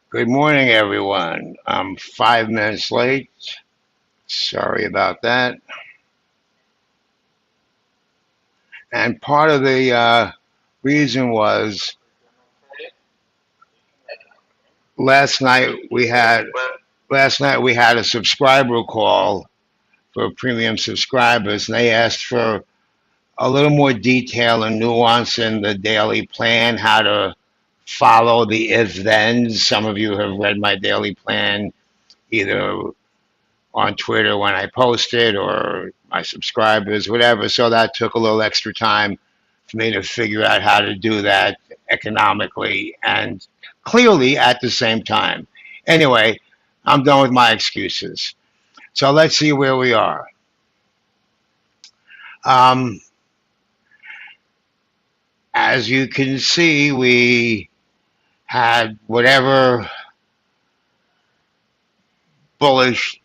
Good morning, everyone. I'm 5 minutes late. Sorry about that. And part of the reason was last night we had last night we had a subscriber call for premium subscribers, and they asked for a little more detail and nuance in the daily plan, how to follow the if-thens. Some of you have read my daily plan either on Twitter when I posted or my subscribers, whatever. So that took a little extra time for me to figure out how to do that economically and clearly at the same time. Anyway, I'm done with my excuses. So let's see where we are. Um, as you can see, we had whatever bullish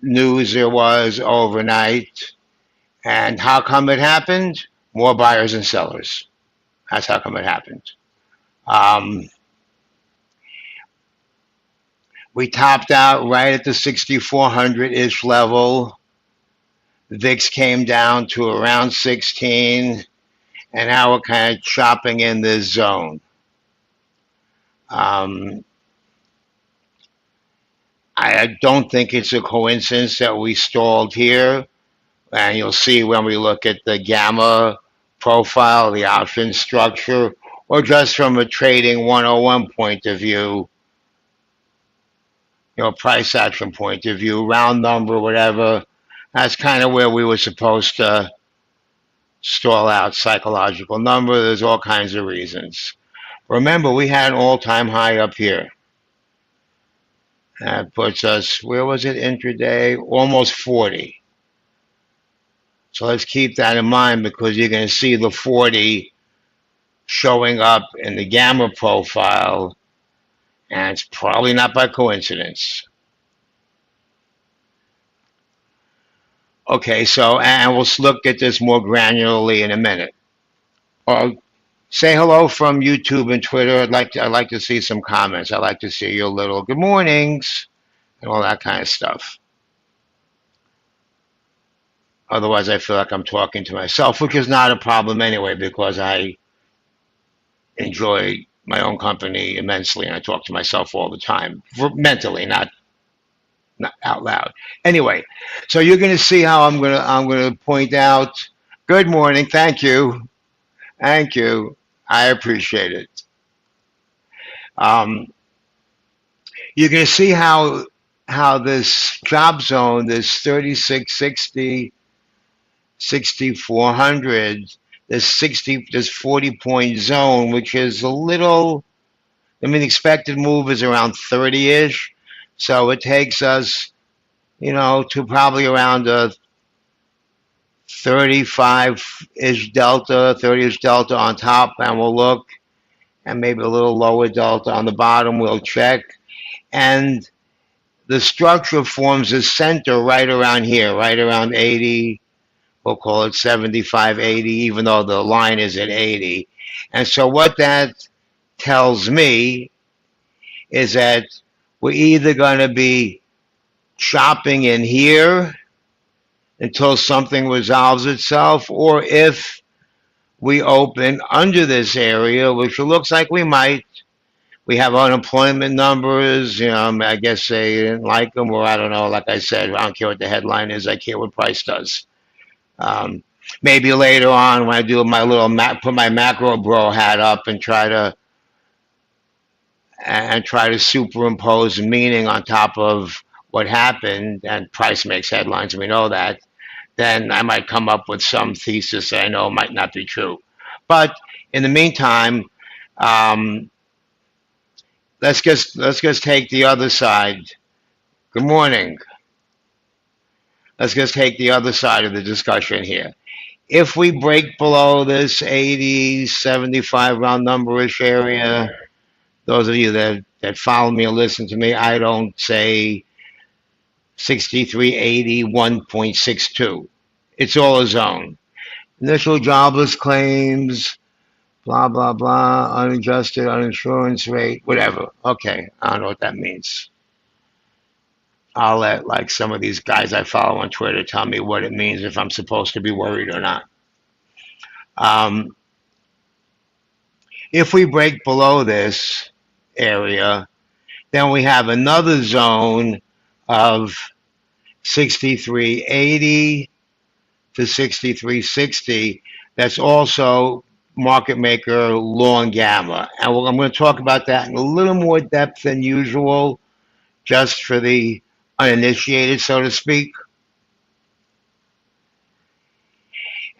news there was overnight. And how come it happened? More buyers and sellers. That's how come it happened. Um, we topped out right at the 6,400-ish level. VIX came down to around 16, and now we're kind of chopping in this zone. Um, I don't think it's a coincidence that we stalled here, and you'll see when we look at the gamma profile, the option structure, or just from a trading 101 point of view, price action point of view, round number, whatever. That's kind of where we were supposed to stall out. Psychological number. There's all kinds of reasons. Remember, we had an all-time high up here. That puts us, where was it intraday? Almost 40. So let's keep that in mind because you're going to see the 40 showing up in the gamma profile, and it's probably not by coincidence. Okay, so, and we'll look at this more granularly in a minute. Say hello from YouTube and Twitter. I'd like to see some comments. I'd like to see your little good mornings and all that kind of stuff. Otherwise, I feel like I'm talking to myself, which is not a problem anyway because I enjoy my own company immensely and I talk to myself all the time, mentally, not out loud. Anyway, so you're going to see how I'm going to point out. Good morning. Thank you. Thank you. I appreciate it. Um, you're going to see how this job zone, this 3660, 6400, this 40 point zone, which is a little, I mean, the expected move is around 30-ish. So it takes us, to probably around a 35-ish delta, 30-ish delta on top, and we'll look, and maybe a little lower delta on the bottom, we'll check. And the structure forms a center right around here, right around 80. We'll call it 75, 80, even though the line is at 80. And so what that tells me is that we're either going to be chopping in here until something resolves itself, or if we open under this area, which it looks like we might, we have unemployment numbers. I guess they didn't like them, or I don't know. Like I said, I don't care what the headline is. I care what price does. Um, Maybe later on when I do my little put my macro bro hat up and try to superimpose meaning on top of what happened, and price makes headlines. We know that. Then I might come up with some thesis that I know might not be true. But in the meantime, um, let's just take the other side. Good morning. Let's just take the other side of the discussion here. If we break below this 80, 75 round number-ish area, those of you that follow me or listen to me, I don't say 6380, 1.62. It's all a zone. Initial jobless claims, blah, blah, blah, unadjusted, uninsurance rate, whatever. Okay, I don't know what that means. I'll let like some of these guys I follow on Twitter tell me what it means if I'm supposed to be worried or not. Um, if we break below this area, then we have another zone of 63.80 to 63.60. That's also market maker long gamma. And I'm going to talk about that in a little more depth than usual, just for the uninitiated, so to speak.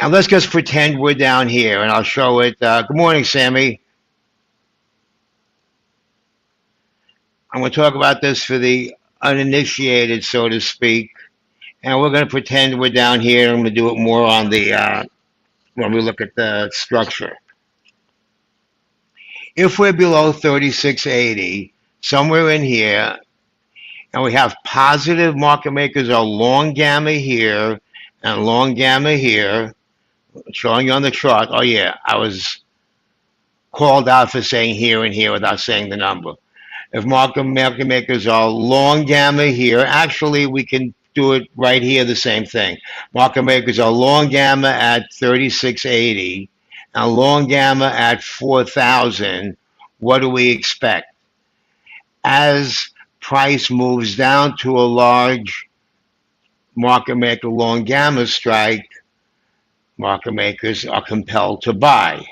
And let's just pretend we're down here, and I'll show it. Good morning, Sammy. I'm going to talk about this for the uninitiated, so to speak. And we're going to pretend we're down here, and I'm going to do it more on the when we look at the structure. If we're below 3680, somewhere in here, and we have positive market makers are long gamma here and long gamma here, showing you on the chart. Oh yeah, I was called out for saying here and here without saying the number. If market makers are long gamma here, actually we can do it right here, the same thing. Market makers are long gamma at 3680 and long gamma at 4000. What do we expect? As price moves down to a large market maker long gamma strike, market makers are compelled to buy.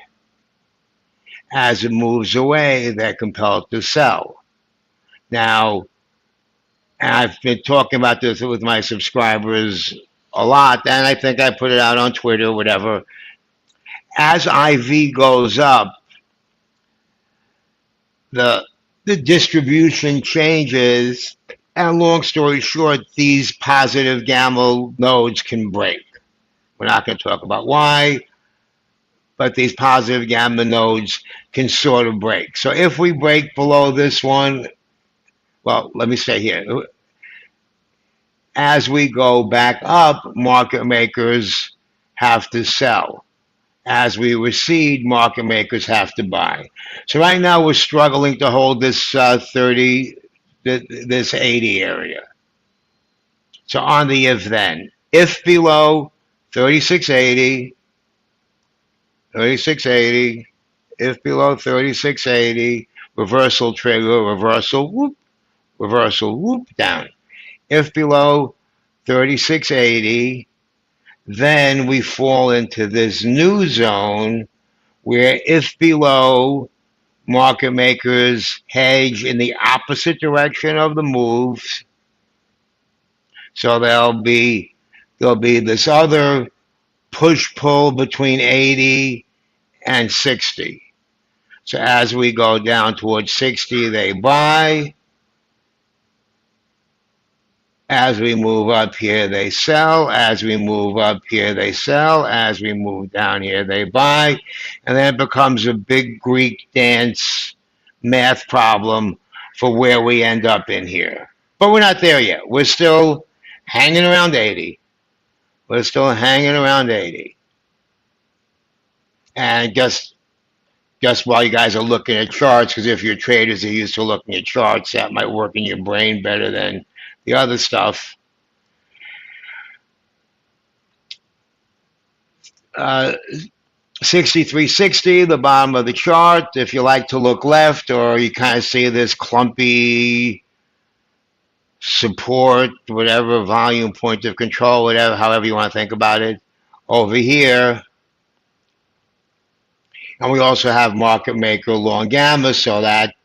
As it moves away, they're compelled to sell. Now, I've been talking about this with my subscribers a lot, and I think I put it out on Twitter, whatever. As IV goes up, the distribution changes, and long story short, these positive gamma nodes can break. We're not going to talk about why, but these positive gamma nodes can sort of break. So if we break below this one, well, let me say here, as we go back up, market makers have to sell. As we recede, market makers have to buy. So right now we're struggling to hold this 30, this 80 area. So on the if then, if below 3680, 3680, if below 3680, reversal trigger, reversal, whoop, down. If below 3680, then we fall into this new zone where if below, market makers hedge in the opposite direction of the moves. So there'll be this other push-pull between 80 and 60. So as we go down towards 60, they buy. As we move up here, they sell. As we move up here, they sell. As we move down here, they buy. And then it becomes a big Greek dance math problem for where we end up in here. But we're not there yet. We're still hanging around 80. We're still hanging around 80. And just while you guys are looking at charts, because if you're traders are used to looking at charts, that might work in your brain better than the other stuff. 6360, the bottom of the chart. If you like to look left, or you kind of see this clumpy support, whatever, volume, point of control, whatever, however you want to think about it, over here. And we also have market maker long gamma, so that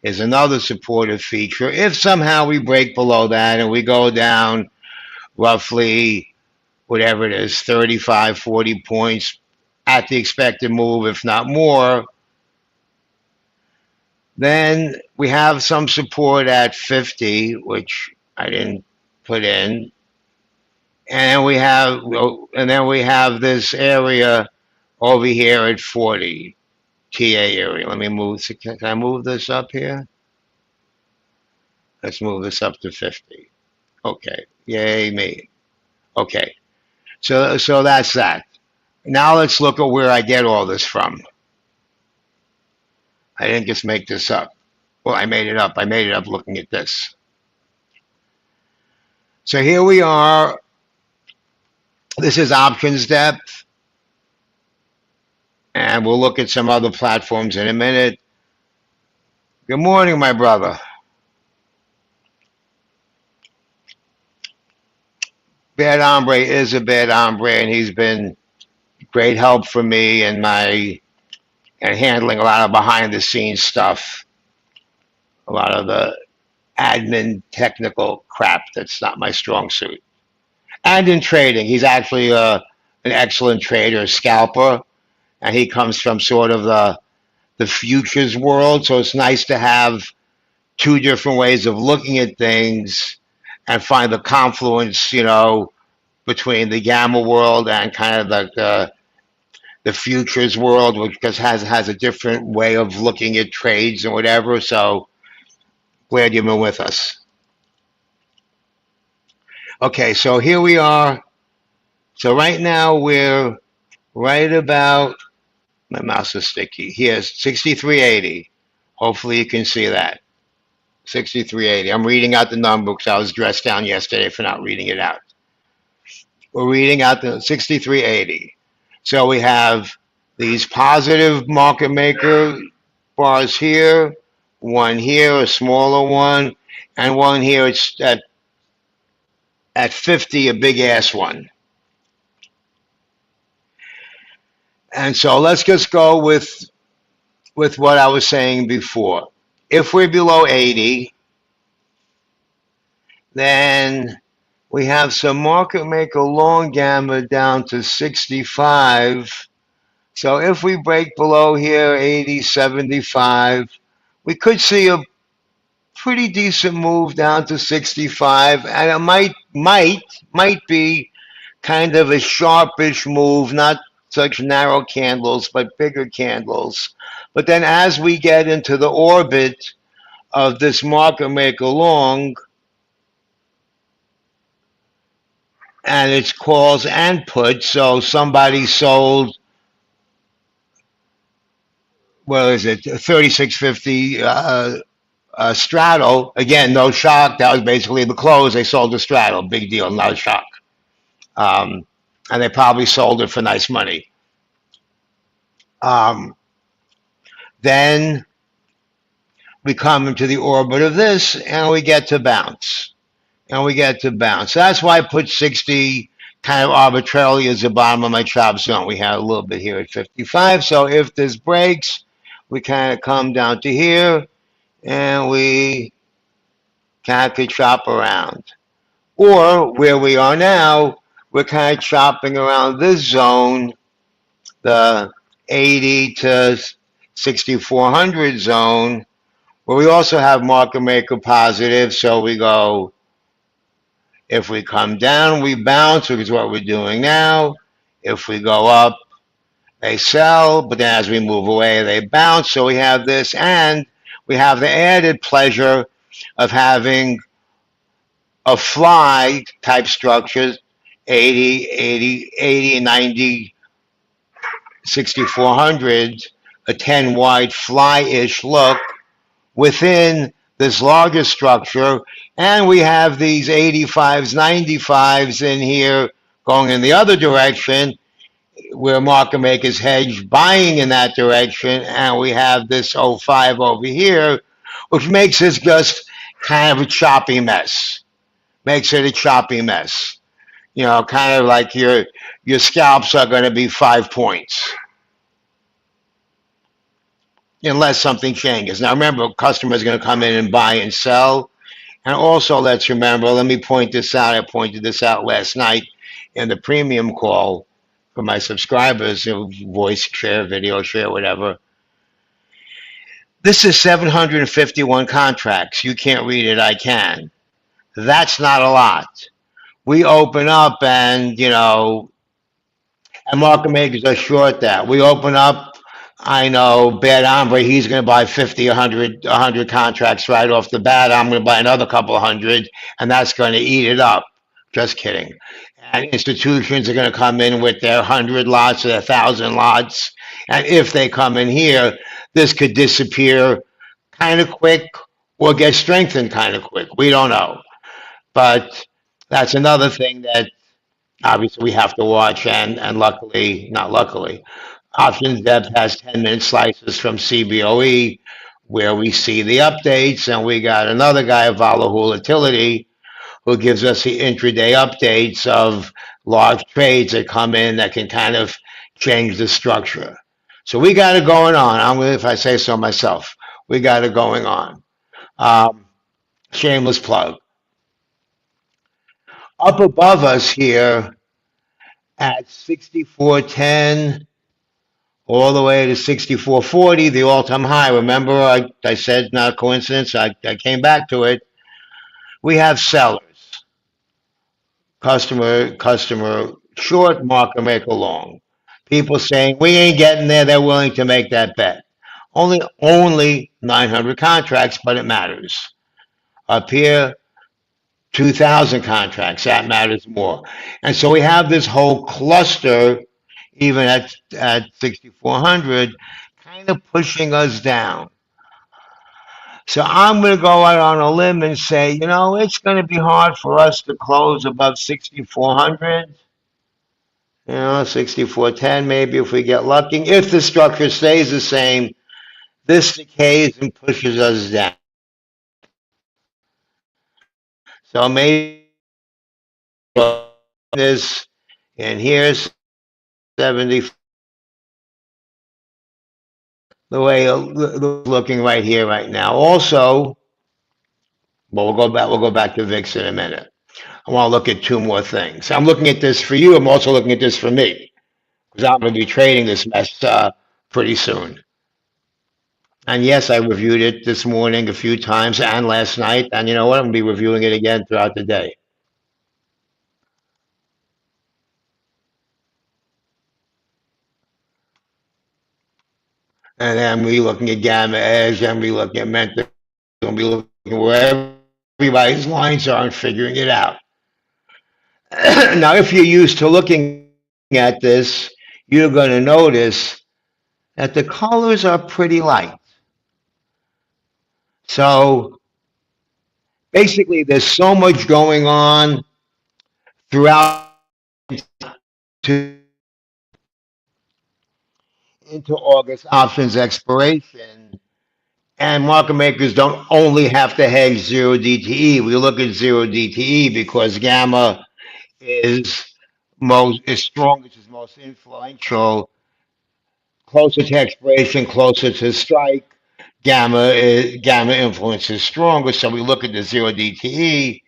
is another supportive feature. If somehow we break below that and we go down roughly, whatever it is, 35, 40 points at the expected move, if not more, then we have some support at 50, which I didn't put in. And then we have this area over here at 40, TA area. Let me move. Can I move this up here? Let's move this up to 50. Okay. Yay me. Okay. So that's that. Now let's look at where I get all this from. I didn't just make this up. Well, I made it up. I made it up looking at this. So here we are. This is options depth. And we'll look at some other platforms in a minute. Good morning, my brother. Bad Hombre is a bad hombre, and he's been great help for me and handling a lot of behind the scenes stuff, a lot of the admin technical crap that's not my strong suit. And in trading, he's actually an excellent trader, scalper, and he comes from sort of the futures world. So it's nice to have two different ways of looking at things and find the confluence, between the gamma world and kind of the futures world, which just has a different way of looking at trades and whatever. So glad you've been with us. Okay, so here we are. So right now we're right about, my mouse is sticky. Here's 6380. Hopefully you can see that. 6380. I'm reading out the number because I was dressed down yesterday for not reading it out. We're reading out the 6380. So we have these positive market maker bars here, one here, a smaller one, and one here. It's at 50, a big ass one. And so let's just go with what I was saying before. If we're below 80, then we have some market maker long gamma down to 65. So if we break below here, 80, 75, we could see a pretty decent move down to 65, and it might be kind of a sharpish move, not such narrow candles, but bigger candles. But then as we get into the orbit of this market maker long, and it's calls and puts, so somebody sold, what is it, 3650 straddle. Again, no shock. That was basically the close. They sold the straddle. Big deal, no shock. And they probably sold it for nice money. Then we come into the orbit of this, and we get to bounce. So that's why I put 60 kind of arbitrarily as the bottom of my chop zone. We had a little bit here at 55. So if this breaks, we kind of come down to here, and we kind of could chop around. Or where we are now, we're kind of chopping around this zone, the 80 to 6400 zone, where we also have market maker positive. So we go, if we come down, we bounce, which is what we're doing now. If we go up, they sell, but then as we move away, they bounce. So we have this, and we have the added pleasure of having a fly type structure, 80, 90, 6400, a 10 wide fly-ish look within this larger structure. And we have these 85s, 95s in here going in the other direction, where market makers hedge buying in that direction. And we have this 05 over here, which makes this just kind of a choppy mess. Makes it a choppy mess. Kind of like your scalps are going to be 5 points. Unless something changes. Now remember, customers are going to come in and buy and sell. And also let's remember, let me point this out. I pointed this out last night in the premium call for my subscribers, voice share, video share, whatever. This is 751 contracts. You can't read it, I can. That's not a lot. We open up and market makers are short that. We open up, I know, bad hombre, he's going to buy 50, 100 contracts right off the bat. I'm going to buy another couple of hundred, and that's going to eat it up. Just kidding. And institutions are going to come in with their 100 lots or their 1,000 lots. And if they come in here, this could disappear kind of quick or get strengthened kind of quick. We don't know. But that's another thing that obviously we have to watch. And luckily, not luckily, Options Depth has 10-minute slices from CBOE where we see the updates. And we got another guy, Valahul Utility, who gives us the intraday updates of large trades that come in that can kind of change the structure. So we got it going on. If I say so myself, we got it going on. Um, Shameless plug. Up above us here at 6410 all the way to 6440, the all-time high. Remember, I said not a coincidence. I came back to it. We have sellers, customer short, market maker long. People saying we ain't getting there. They're willing to make that bet. Only 900 contracts, but it matters. Up here, 2,000 contracts. That matters more. And so we have this whole cluster, even at 6,400, kind of pushing us down. So I'm going to go out on a limb and say, it's going to be hard for us to close above 6,400. 6,410 maybe if we get lucky. If the structure stays the same, this decays and pushes us down. So maybe this, and here's 70. The way looking right here, right now. Also, but we'll go back to VIX in a minute. I want to look at two more things. I'm looking at this for you. I'm also looking at this for me because I'm going to be trading this mess pretty soon. And yes, I reviewed it this morning a few times and last night. And you know what? I'm going to be reviewing it again throughout the day. And then we looking at Gamma Edge, and we looking at Mentor, and we looking where everybody's lines are and figuring it out. Now, if you're used to looking at this, you're going to notice that the colors are pretty light. So basically, there's so much going on throughout to, into August options expiration. And market makers don't only have to hedge zero DTE. We look at zero DTE because gamma is strongest, is most influential, closer to expiration, closer to strike. Gamma influence is stronger, so we look at the zero DTE.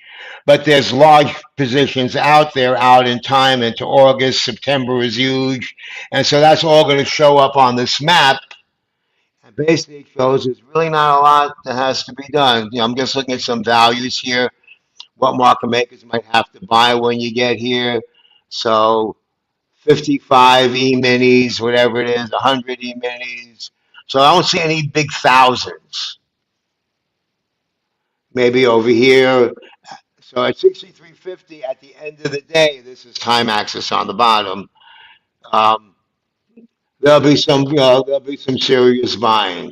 But there's large positions out there, out in time into August. September is huge, and so that's all going to show up on this map. And basically, it shows there's really not a lot that has to be done. I'm just looking at some values here. What market makers might have to buy when you get here. So 55 E-minis, whatever it is, 100 E-minis. So I don't see any big thousands. Maybe over here. So at 63.50 at the end of the day, this is time axis on the bottom. Um, there'll be some serious buying,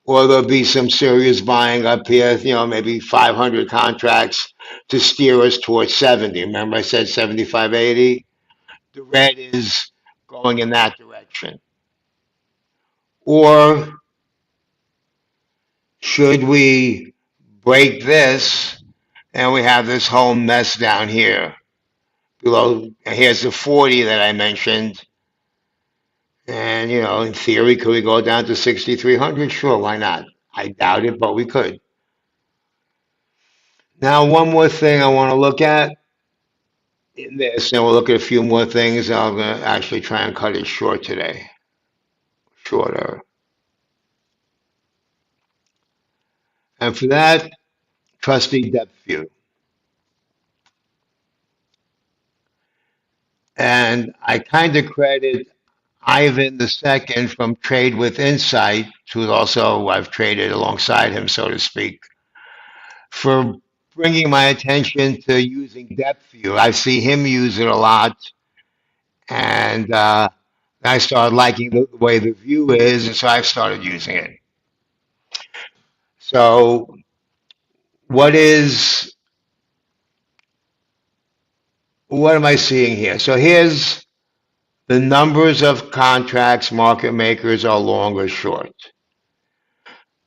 or there'll be some serious buying up here. Maybe 500 contracts to steer us towards 70. Remember, I said 75.80. The red is going in that direction. Or should we break this and we have this whole mess down here below? Here's the 40 that I mentioned. And, in theory, could we go down to 6,300? Sure, why not? I doubt it, but we could. Now, one more thing I want to look at in this, and we'll look at a few more things. I'm going to actually try and cut it short today. Shorter. And for that, trusty depth view. And I kind of credit Ivan the second from Trade with Insight, who's also I've traded alongside him, so to speak, for bringing my attention to using depth view. I see him use it a lot, and I started liking the way the view is, and so I started using it. So what is what am I seeing here? So here's the numbers of contracts market makers are long or short.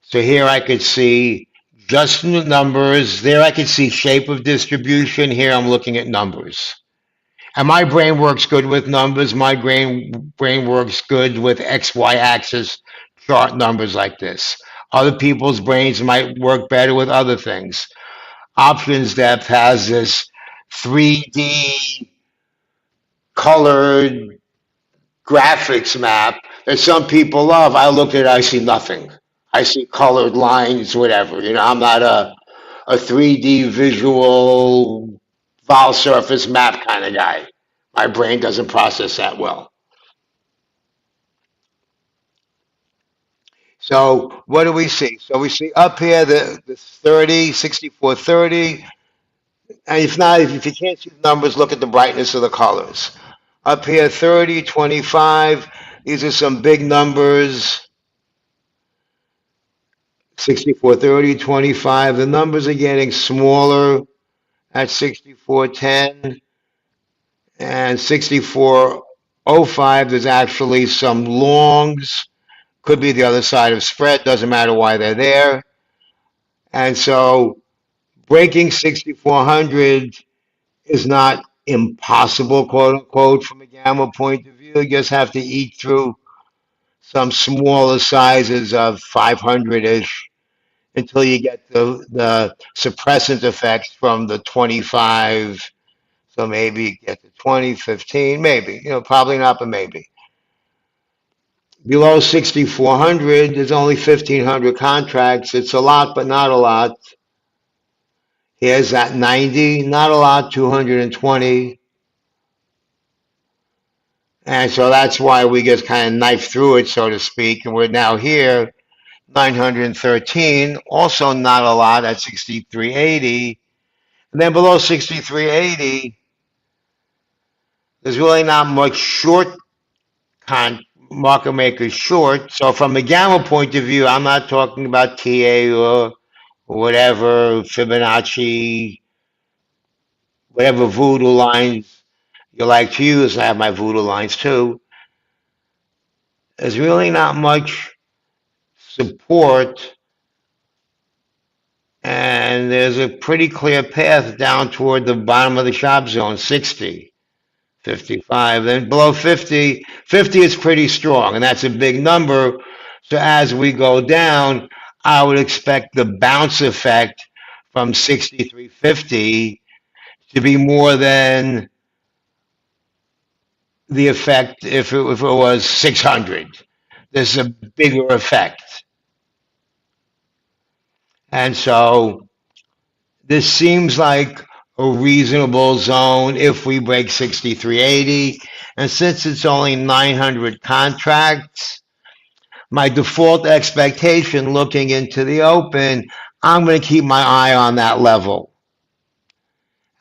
So here I could see just the numbers. There I could see shape of distribution. Here I'm looking at numbers. And my brain works good with numbers. My brain works good with XY axis chart numbers like this. Other people's brains might work better with other things. Options depth has this 3D colored graphics map that some people love. I look at it, I see nothing. I see colored lines, whatever. I'm not a 3D visual vol surface map kind of guy. My brain doesn't process that well. So what do we see? So we see up here the 30, 64, 30. And if you can't see the numbers, look at the brightness of the colors. Up here, 30, 25. These are some big numbers. 64, 30, 25. The numbers are getting smaller at 64, 10 and 64.05. There's actually some longs. Could be the other side of spread. Doesn't matter why they're there. And so breaking 6,400 is not impossible, quote unquote, from a gamma point of view. You just have to eat through some smaller sizes of 500 ish until you get the suppressant effects from the 25. So maybe get to 20, 15, maybe, probably not, but maybe. Below 6,400, there's only 1,500 contracts. It's a lot, but not a lot. Here's that 90, not a lot, 220. And so that's why we just kind of knife through it, so to speak. And we're now here, 913, also not a lot at 63.80. And then below 63.80, there's really not much short market makers short. So from a gamma point of view, I'm not talking about TA or whatever, Fibonacci, whatever voodoo lines you like to use. I have my voodoo lines too. There's really not much support, and there's a pretty clear path down toward the bottom of the shop zone, 60, 55. Then below 50, 50 is pretty strong, and that's a big number. So as we go down, I would expect the bounce effect from 63.50 to be more than the effect if it was 600. There's a bigger effect. And so this seems like a reasonable zone if we break 63.80. And since it's only 900 contracts, my default expectation looking into the open, I'm going to keep my eye on that level.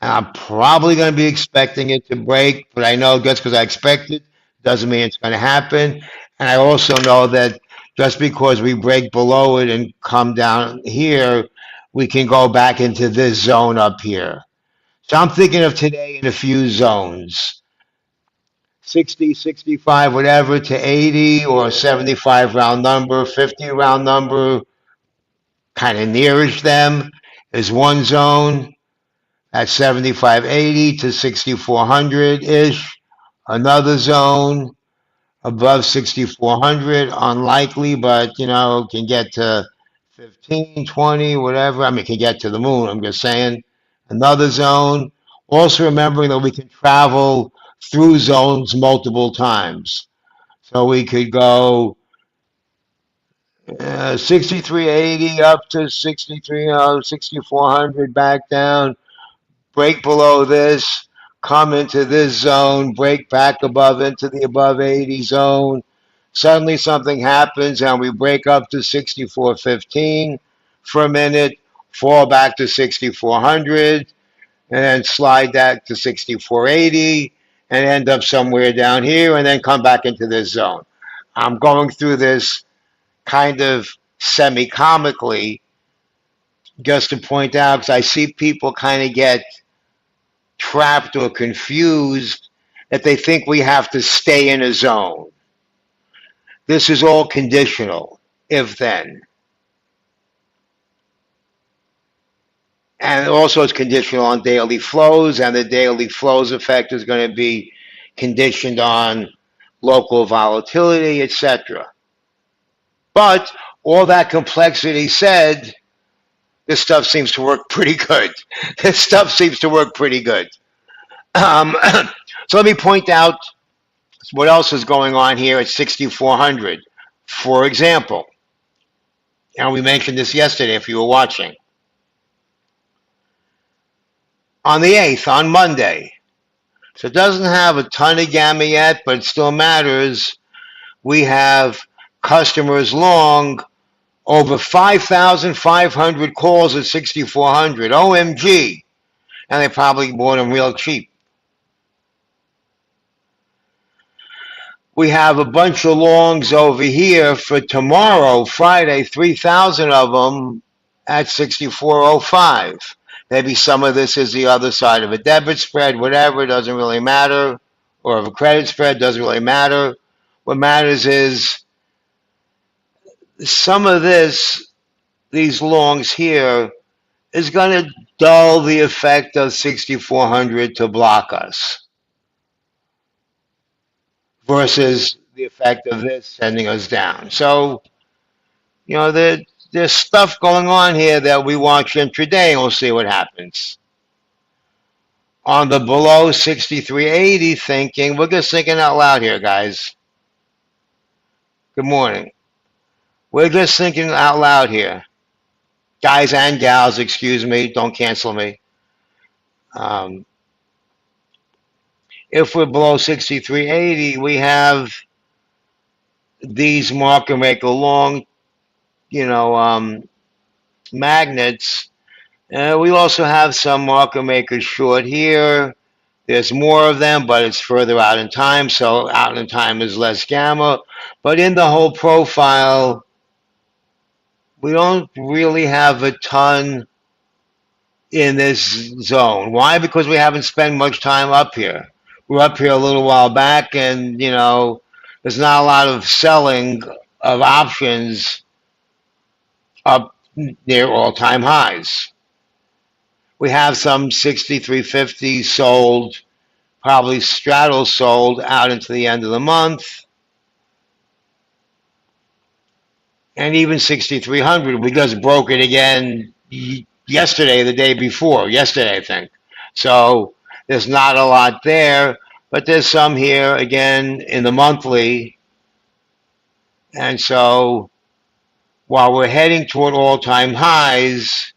And I'm probably going to be expecting it to break, but I know just because I expect it doesn't mean it's going to happen. And I also know that just because we break below it and come down here, we can go back into this zone up here. So I'm thinking of today in a few zones, 60, 65, whatever, to 80 or 75 round number, 50 round number, kind of nearish them is one zone at 75.80 to 6,400 ish. Another zone above 6,400, unlikely, but can get to 15, 20, whatever. I mean, can get to the moon. I'm just saying. Another zone. Also remembering that we can travel through zones multiple times. So we could go 63.80 up to 6,400 back down, break below this, come into this zone, break back above into the above 80 zone. Suddenly something happens and we break up to 64.15 for a minute, fall back to 6,400, and then slide that to 64.80, and end up somewhere down here and then come back into this zone. I'm going through this kind of semi-comically just to point out because I see people kind of get trapped or confused that they think we have to stay in a zone. This is all conditional, if then. And also it's conditional on daily flows, and the daily flows effect is going to be conditioned on local volatility, etc. But all that complexity said, this stuff seems to work pretty good. This stuff seems to work pretty good. So let me point out what else is going on here at 6,400. For example, and we mentioned this yesterday if you were watching. On the 8th, on Monday, so it doesn't have a ton of gamma yet, but it still matters. We have customers long over 5,500 calls at 6,400. OMG. And they probably bought them real cheap. We have a bunch of longs over here for tomorrow, Friday, 3,000 of them at 64.05. Maybe some of this is the other side of a debit spread, whatever, doesn't really matter. Or of a credit spread, doesn't really matter. What matters is some of this, these longs here, is going to dull the effect of 6,400 to block us versus the effect of this sending us down. So, you know, there's stuff going on here that we watch intraday, and we'll see what happens. On the below 63.80 thinking, we're just thinking out loud here, guys. Good morning. We're just thinking out loud here. Guys and gals, excuse me, don't cancel me. If we're below 63.80, we have these market maker long, magnets. We also have some market makers short here. There's more of them, but it's further out in time, so out in time is less gamma. But in the whole profile, we don't really have a ton in this zone. Why? Because we haven't spent much time up here. We're up here a little while back, and, there's not a lot of selling of options up near all-time highs. We have some 63.50 sold, probably straddle sold out into the end of the month. And even 6,300, we just broke it again yesterday, the day before, yesterday, I think. So there's not a lot there, but there's some here again in the monthly. And so while we're heading toward all-time highs,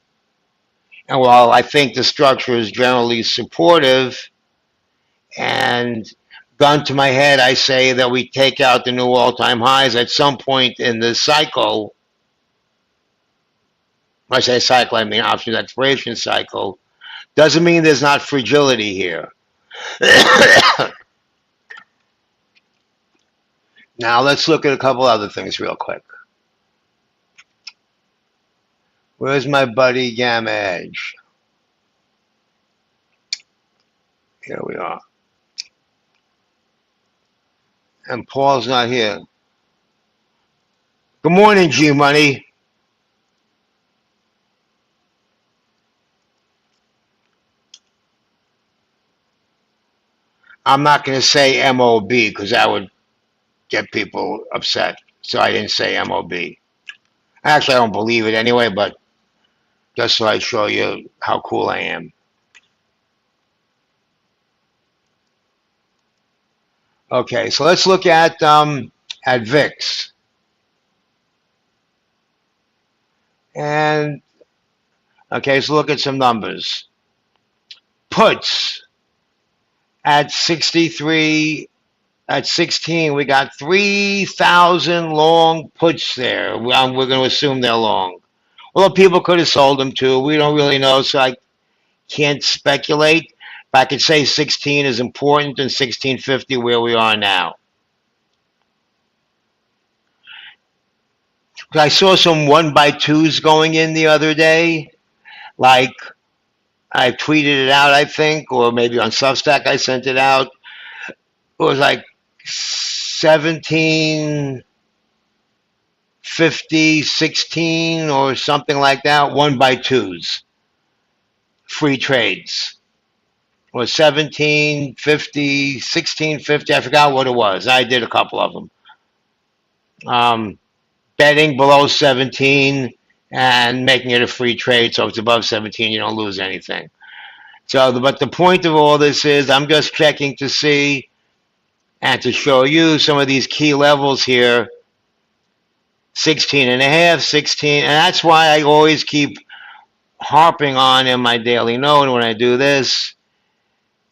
and while I think the structure is generally supportive, and gun to my head, I say that we take out the new all-time highs at some point in the cycle. When I say cycle, I mean options expiration cycle. Doesn't mean there's not fragility here. Now let's look at a couple other things real quick. Where's my buddy Gamma Edge? Here we are. And Paul's not here. Good morning, G-Money. I'm not going to say MOB because that would get people upset. So I didn't say MOB. Actually, I don't believe it anyway, but just so I show you how cool I am. Okay, so let's look at VIX. And, okay, so look at some numbers. Puts at 63, at 16, we got 3,000 long puts there. We're going to assume they're long. Well, people could have sold them too. We don't really know, so I can't speculate. I could say 16 is important and 1650 where we are now. I saw some 1x2s going in the other day. Like, I tweeted it out, I think, or maybe on Substack I sent it out. It was like 1750, 16 or something like that, 1x2s, free trades. Or 1750, 1650, I forgot what it was. I did a couple of them. Betting below 17 and making it a free trade, so if it's above 17, you don't lose anything. So, but the point of all this is I'm just checking to see and to show you some of these key levels here, 16 and a half, 16, and that's why I always keep harping on in my daily note when I do this.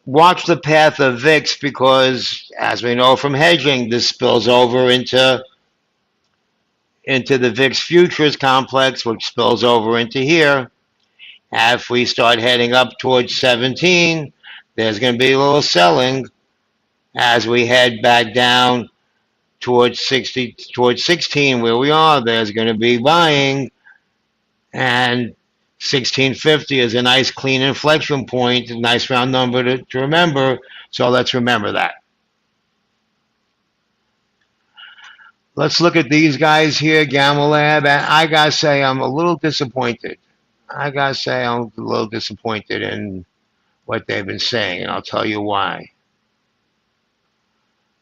Watch the path of VIX because, as we know from hedging, this spills over into the VIX futures complex, which spills over into here. If we start heading up towards 17, there's going to be a little selling. As we head back down towards 16, where we are, there's going to be buying. And 1650 is a nice clean inflection point, a nice round number to remember. So let's remember that. Let's look at these guys here, Gamma Lab. And I got to say, I'm a little disappointed. In what they've been saying, and I'll tell you why.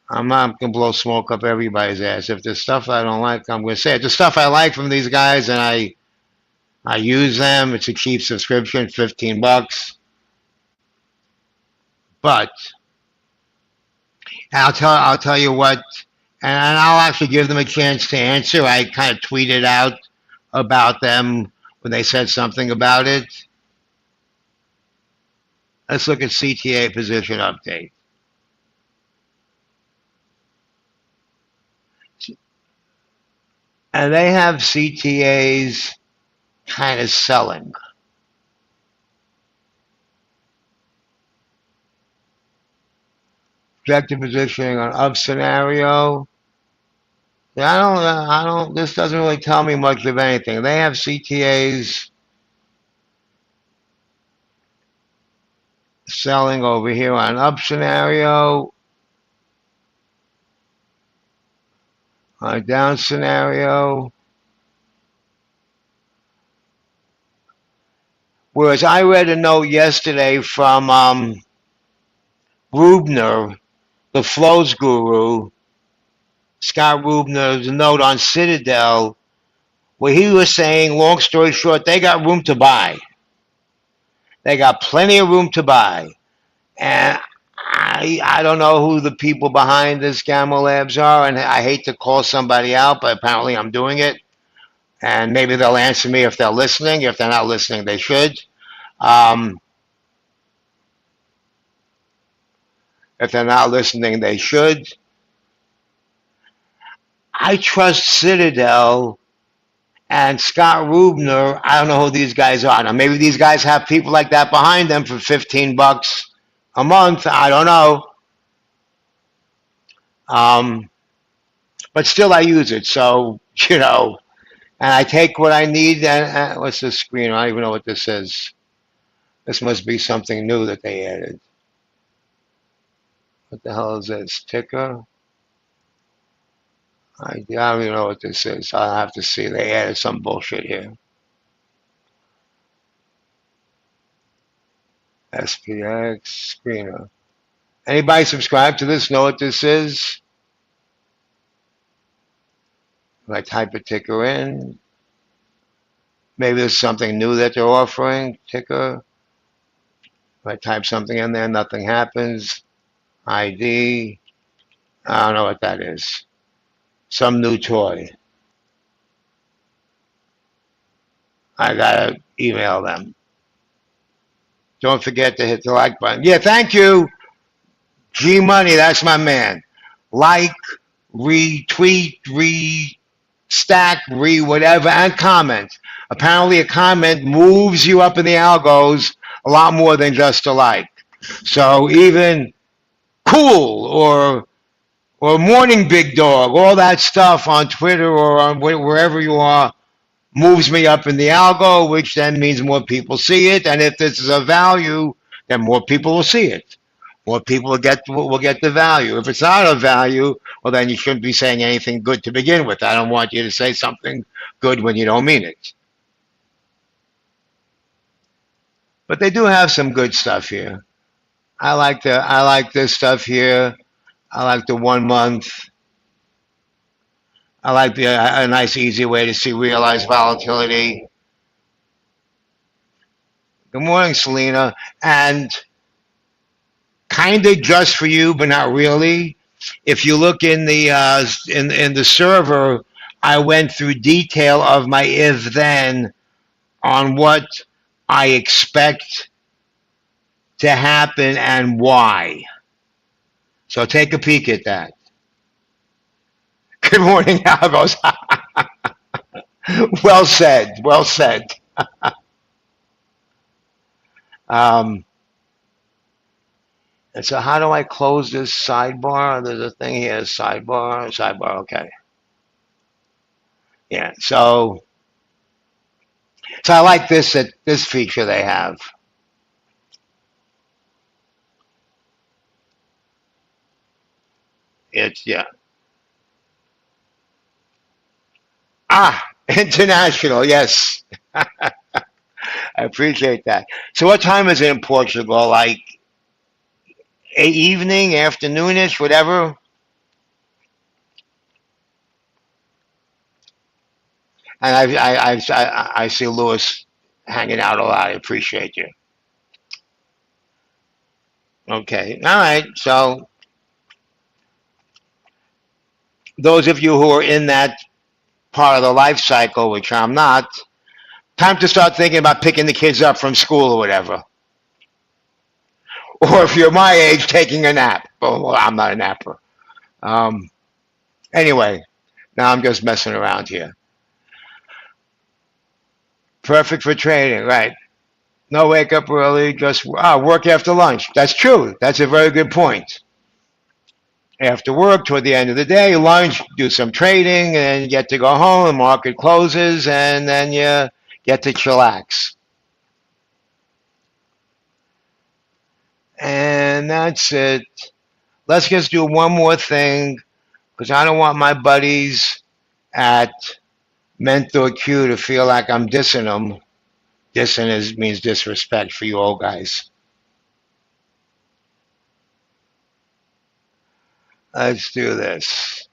I'm not going to blow smoke up everybody's ass. If there's stuff I don't like, I'm going to say it. The stuff I like from these guys, and I use them. It's a cheap subscription, $15. But I'll tell you what, and I'll actually give them a chance to answer. I kind of tweeted out about them when they said something about it. Let's look at CTA position update. And they have CTAs kind of selling. Objective positioning on up scenario. I don't, this doesn't really tell me much of anything. They have CTAs selling over here on up scenario. On down scenario. Whereas I read a note yesterday from Rubner, the flows guru, Scott Rubner's note on Citadel, where he was saying, long story short, they got room to buy. They got plenty of room to buy. And I don't know who the people behind this Gamma Labs are, and I hate to call somebody out, but apparently I'm doing it. And maybe they'll answer me if they're listening. If they're not listening, they should. If they're not listening, they should. I trust Citadel and Scott Rubner. I don't know who these guys are. Now, maybe these guys have people like that behind them for $15 a month. I don't know. But still, I use it. So, you know, and I take what I need. And what's this screen? I don't even know what this is. This must be something new that they added. What the hell is this? Ticker? I don't even know what this is. I'll have to see. They added some bullshit here. SPX screener. Anybody subscribe to this? Know what this is? If I type a ticker in, maybe there's something new that they're offering. Ticker. If I type something in there, nothing happens. ID. I don't know what that is. Some new toy. I gotta email them. Don't forget to hit the like button. Yeah, thank you. G Money, that's my man. Like, retweet, restack, whatever, and comment. Apparently a comment moves you up in the algos a lot more than just a like. So even cool or morning big dog, all that stuff on Twitter or on wherever you are moves me up in the algo, which then means more people see it. And if this is a value, then more people will see it. More people will get the value. If it's not a value, well, then you shouldn't be saying anything good to begin with. I don't want you to say something good when you don't mean it. But they do have some good stuff here. I like this stuff here. I like the 1 month. I like a nice easy way to see realized volatility. Good morning, Selena. And kind of just for you, but not really. If you look in the server, I went through detail of my if then on what I expect to happen and why. So take a peek at that. Good morning, Algos. Well said. Well said. Um, and so how do I close this sidebar? There's a thing here, sidebar, okay. Yeah, so I like this feature they have. It's yeah. International, yes. I appreciate that. So what time is it in Portugal? Like evening, afternoonish, whatever? And I see Lewis hanging out a lot. I appreciate you. Okay. All right. So those of you who are in that part of the life cycle, which I'm not, time to start thinking about picking the kids up from school or whatever. Or if you're my age, taking a nap. Well, I'm not a napper. Um, anyway, now I'm just messing around here. Perfect for trading, right? No wake up early, just work after lunch. That's true. That's a very good point. After work, toward the end of the day, lunch, do some trading, and you get to go home. The market closes, and then you get to chillax. And that's it. Let's just do one more thing, because I don't want my buddies at Mentor Q to feel like I'm dissing them. Means disrespect for you old guys. Let's do this.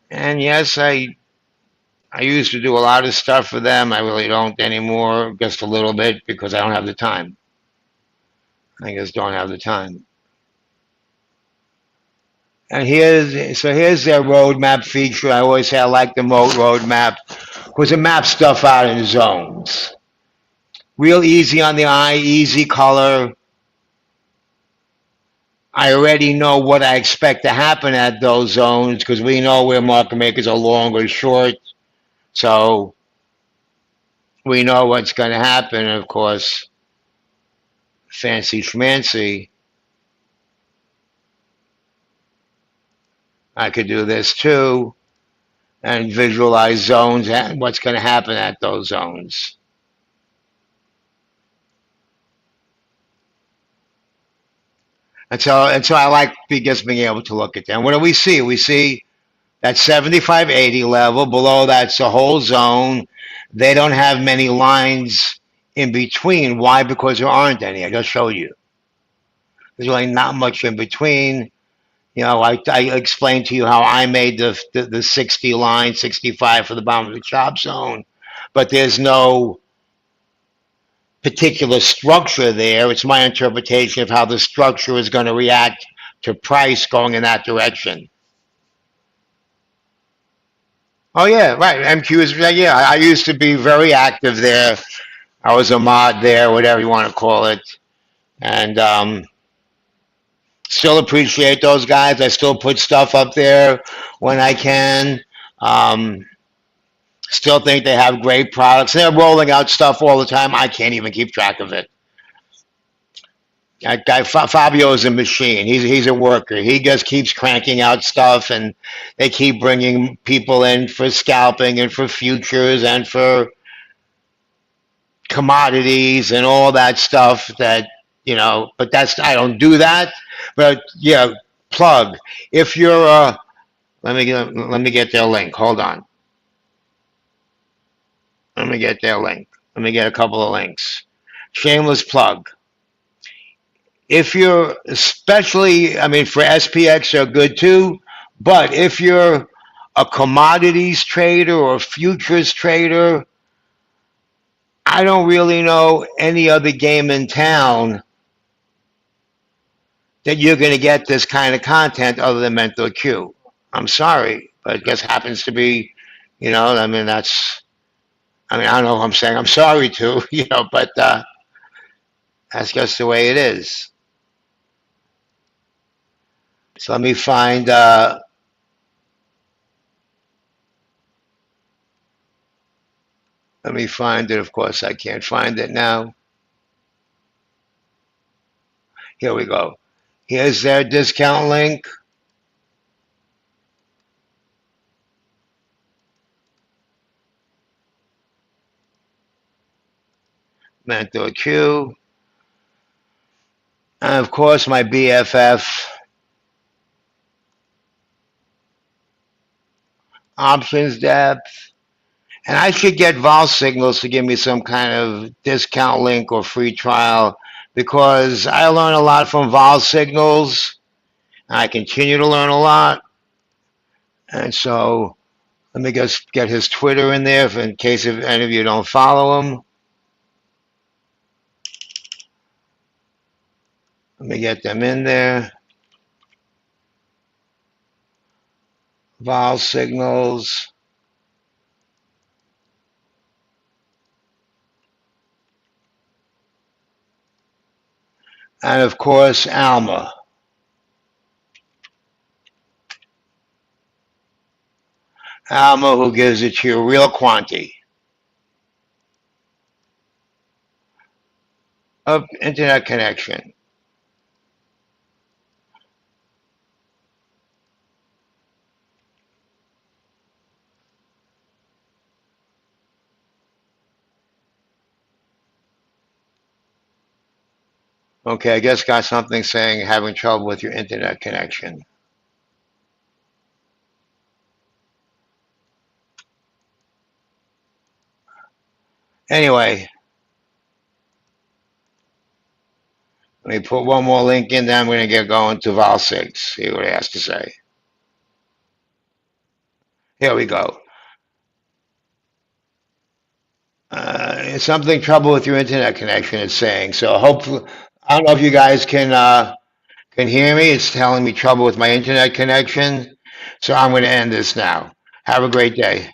And yes, I used to do a lot of stuff for them. I really don't anymore, just a little bit because I don't have the time. I just don't have the time. And here's their roadmap feature. I always say I like the mode roadmap because it maps stuff out in zones. Real easy on the eye, easy color. I already know what I expect to happen at those zones because we know where market makers are long or short. So we know what's going to happen. Of course, fancy schmancy. I could do this too and visualize zones and what's going to happen at those zones. And so I like just being able to look at them. What do we see? We see that 75.80 level. Below that's the whole zone. They don't have many lines in between. Why? Because there aren't any. I just showed you. There's really not much in between. I explained to you how I made the 60 line, 65 for the bottom of the chop zone, but there's no particular structure there. It's my interpretation of how the structure is going to react to price going in that direction. Oh yeah, right. MQ is yeah. I used to be very active there. I was a mod there, whatever you want to call it, and still appreciate those guys. I still put stuff up there when I can. Still think they have great products. They're rolling out stuff all the time. I can't even keep track of it. That guy Fabio is a machine. He's a worker. He just keeps cranking out stuff, and they keep bringing people in for scalping and for futures and for commodities and all that stuff. That but that's I don't do that. But yeah, plug. If you're let me get their link. Hold on. Let me get their link. Let me get a couple of links. Shameless plug. If you're especially, I mean, for SPX are good too, but if you're a commodities trader or futures trader, I don't really know any other game in town that you're going to get this kind of content other than Mental Q. I'm sorry, but it just happens to be, I mean, I don't know if I'm saying I'm sorry to, but that's just the way it is. So let me find it. Of course, I can't find it now. Here we go. Here's their discount link. Mentor Q. And of course, my BFF. Options depth. And I should get Vol Signals to give me some kind of discount link or free trial because I learn a lot from Vol Signals. I continue to learn a lot. And so let me just get his Twitter in there in case if any of you don't follow him. Let me get them in there. Vol Signals. And of course, Alma. Alma, who gives it to you real quantity of internet connection. Okay, I guess got something saying having trouble with your internet connection. Anyway, let me put one more link in, then I'm going to get going to Vol6, see what it has to say. Here we go. Something trouble with your internet connection, it's saying. So hopefully, I don't know if you guys can hear me. It's telling me trouble with my internet connection. So I'm going to end this now. Have a great day.